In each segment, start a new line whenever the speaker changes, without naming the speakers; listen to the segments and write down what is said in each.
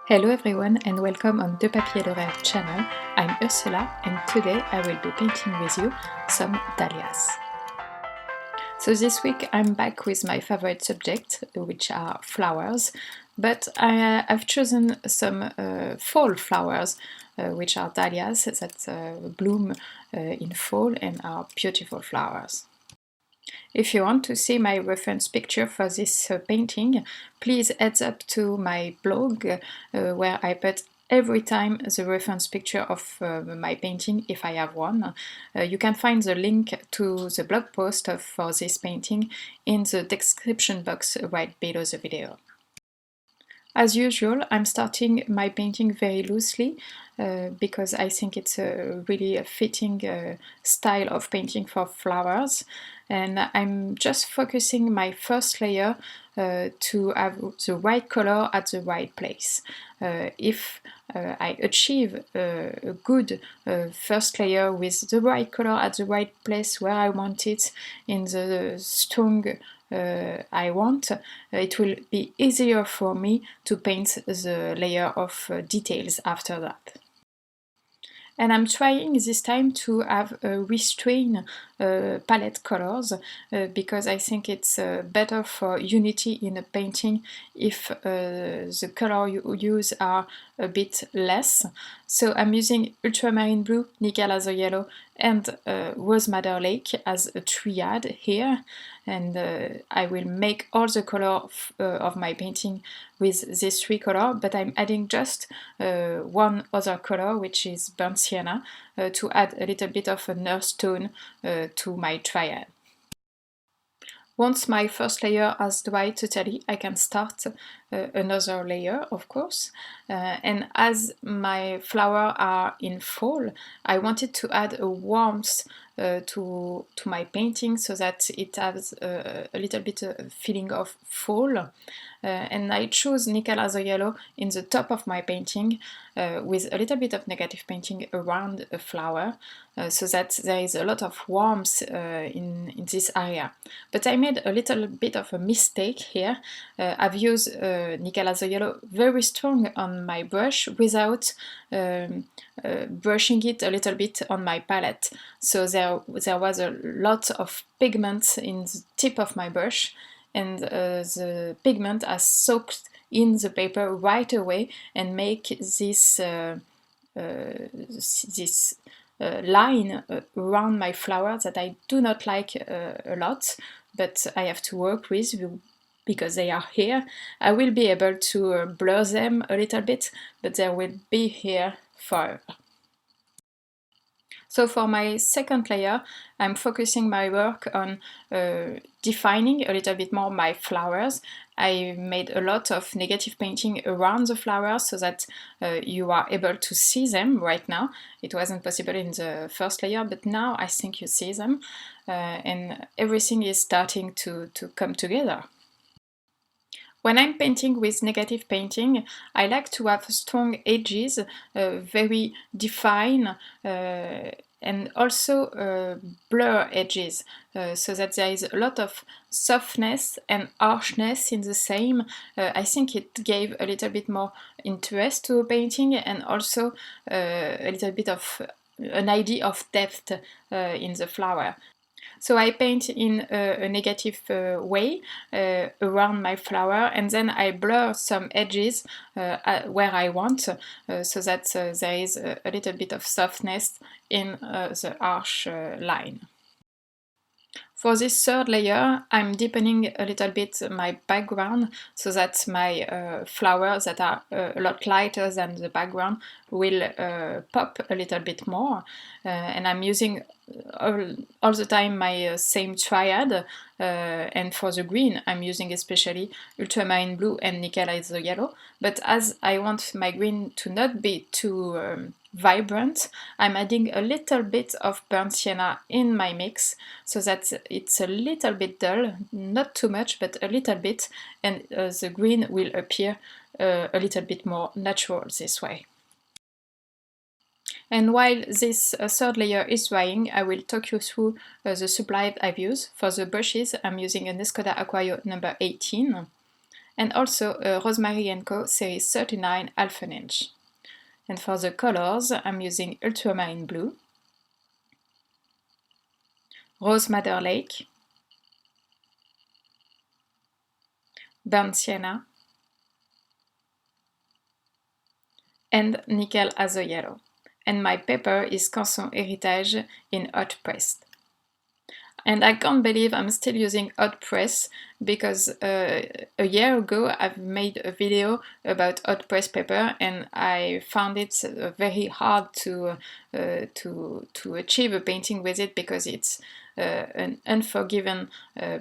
Hello everyone and welcome on De Papier de Rêve channel. I'm Ursula and today I will be painting with you some dahlias. So this week I'm back with my favorite subject, which are flowers, but I've chosen some fall flowers, which are dahlias that bloom in fall and are beautiful flowers. If you want to see my reference picture for this painting, please heads up to my blog where I put every time the reference picture of my painting if I have one. You can find the link to the blog post for this painting in the description box right below the video. As usual, I'm starting my painting very loosely because I think it's a really fitting style of painting for flowers, and I'm just focusing my first layer to have the right color at the right place. If I achieve a good first layer with the right color at the right place where I want it in the strong I want, it will be easier for me to paint the layer of details after that. And I'm trying this time to have restrained palette colors because I think it's better for unity in a painting if the color you use are a bit less. So I'm using Ultramarine Blue, Nickel Azure Yellow and Rose Madder Lake as a triad here, and I will make all the color of my painting with this three color, but I'm adding just one other color, which is burnt sienna, to add a little bit of an earth tone to my triad. Once my first layer has dried totally, I can start another layer, of course. And as my flowers are in fall, I wanted to add a warmth to my painting so that it has a little bit of feeling of fall. And I chose Nickel Azure Yellow in the top of my painting with a little bit of negative painting around a flower so that there is a lot of warmth in this area. But I made a little bit of a mistake here. I've used Nickel Azure Yellow very strong on my brush without brushing it a little bit on my palette. So there was a lot of pigment in the tip of my brush, and the pigment has soaked in the paper right away and make this line around my flower that I do not like a lot, but I have to work with because they are here. I will be able to blur them a little bit, but they will be here forever. So for my second layer, I'm focusing my work on defining a little bit more my flowers. I made a lot of negative painting around the flowers so that you are able to see them right now. It wasn't possible in the first layer, but now I think you see them, and everything is starting to come together. When I'm painting with negative painting, I like to have strong edges, very defined, and also blur edges, so that there is a lot of softness and harshness in the same. I think it gave a little bit more interest to a painting and also a little bit of an idea of depth in the flower. So I paint in a negative way around my flower, and then I blur some edges where I want, so that there is a little bit of softness in the harsh line. For this third layer, I'm deepening a little bit my background so that my flowers that are a lot lighter than the background will pop a little bit more. And I'm using all the time my same triad, and for the green I'm using especially Ultramarine Blue and Nickel Azure Yellow, but as I want my green to not be too vibrant, I'm adding a little bit of burnt sienna in my mix so that it's a little bit dull, not too much but a little bit, and the green will appear a little bit more natural this way. And while this third layer is drying, I will talk you through the supply I've used. For the brushes, I'm using an Escoda Aquario number 18. and also a Rosemary Co serie 39 half an inch. And for the colors, I'm using Ultramarine blue, Rose Madder Lake, Burnt Sienna, and Nickel Azo Yellow. And my paper is Canson Héritage in hot pressed. And I can't believe I'm still using hot press because a year ago I've made a video about hot press paper and I found it very hard to achieve a painting with it because it's an unforgiving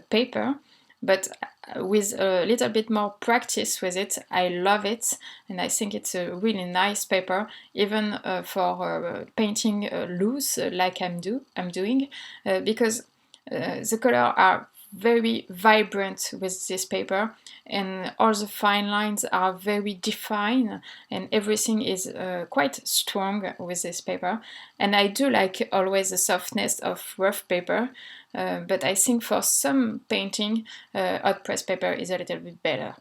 paper. But with a little bit more practice with it, I love it, and I think it's a really nice paper, even for painting loose like I'm doing, because the colors are very vibrant with this paper, and all the fine lines are very defined, and everything is quite strong with this paper. And I do like always the softness of rough paper, but I think for some painting, hot press paper is a little bit better.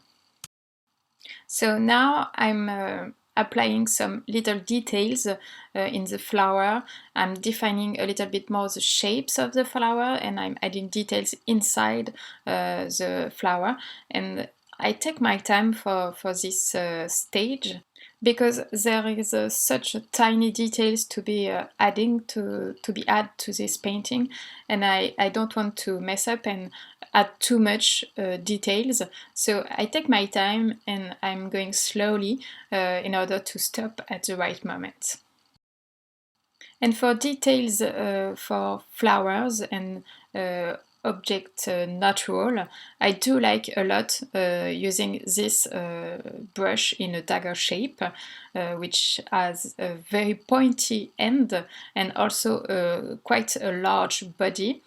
So now I'm applying some little details in the flower. I'm defining a little bit more the shapes of the flower, and I'm adding details inside the flower. And I take my time for this stage because there is such tiny details to be added to this painting, and I don't want to mess up and add too much details. So I take my time and I'm going slowly in order to stop at the right moment. And for details for flowers and object natural, I do like a lot using this brush in a dagger shape, which has a very pointy end and also quite a large body.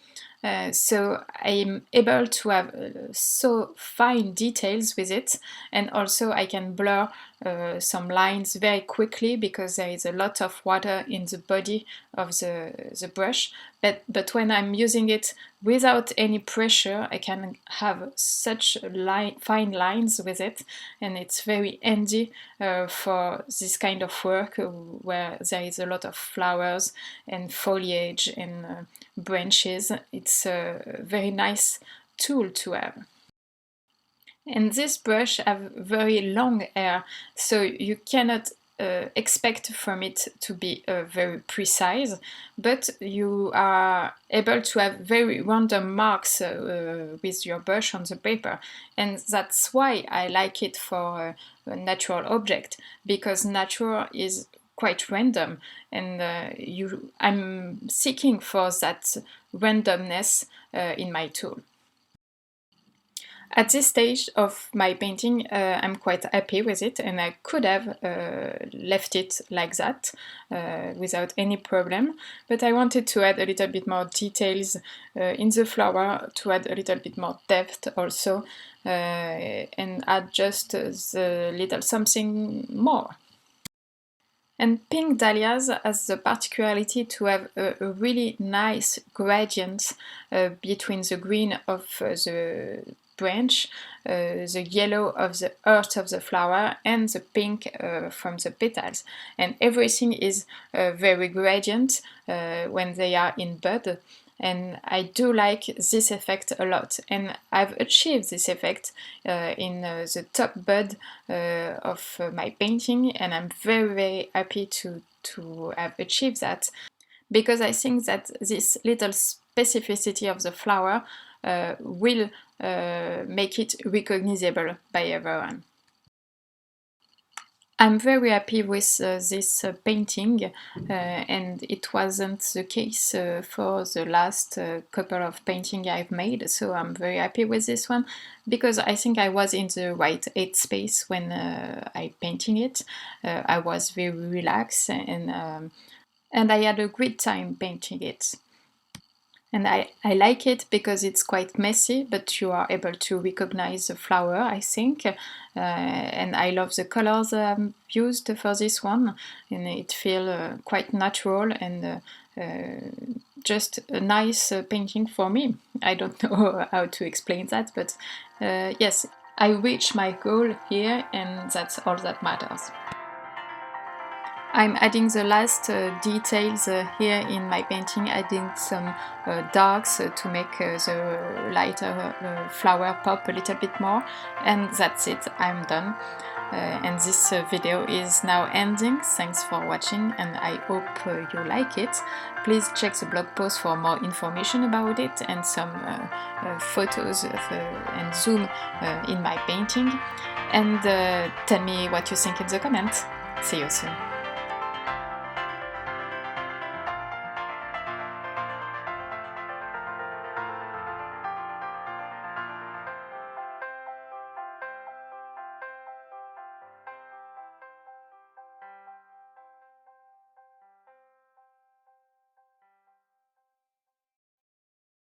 So I'm able to have so fine details with it, and also I can blur some lines very quickly because there is a lot of water in the body of the brush. But when I'm using it without any pressure, I can have such fine lines with it, and it's very handy for this kind of work where there is a lot of flowers and foliage and branches. It's a very nice tool to have. And this brush have very long hair, so you cannot expect from it to be very precise, but you are able to have very random marks with your brush on the paper, and that's why I like it for a natural object, because natural is quite random, and I'm seeking for that randomness in my tool. At this stage of my painting, I'm quite happy with it, and I could have left it like that without any problem, but I wanted to add a little bit more details in the flower, to add a little bit more depth also, and add just the little something more. And pink dahlias has the particularity to have a really nice gradient between the green of the branch, the yellow of the heart of the flower, and the pink from the petals. And everything is very gradient when they are in bud. And I do like this effect a lot, and I've achieved this effect in the top bud of my painting, and I'm very, very happy to have achieved that, because I think that this little specificity of the flower will make it recognizable by everyone. I'm very happy with this painting, and it wasn't the case for the last couple of paintings I've made, so I'm very happy with this one, because I think I was in the right headspace when I painting it. I was very relaxed, and I had a great time painting it. And I like it because it's quite messy, but you are able to recognize the flower, I think. And I love the colors I've used for this one, and it feels quite natural and just a nice painting for me. I don't know how to explain that, but yes, I reached my goal here, and that's all that matters. I'm adding the last details here in my painting, adding some darks to make the lighter flower pop a little bit more, and that's it, I'm done. And this video is now ending. Thanks for watching, and I hope you like it. Please check the blog post for more information about it and some photos and zoom in my painting, and tell me what you think in the comments. See you soon.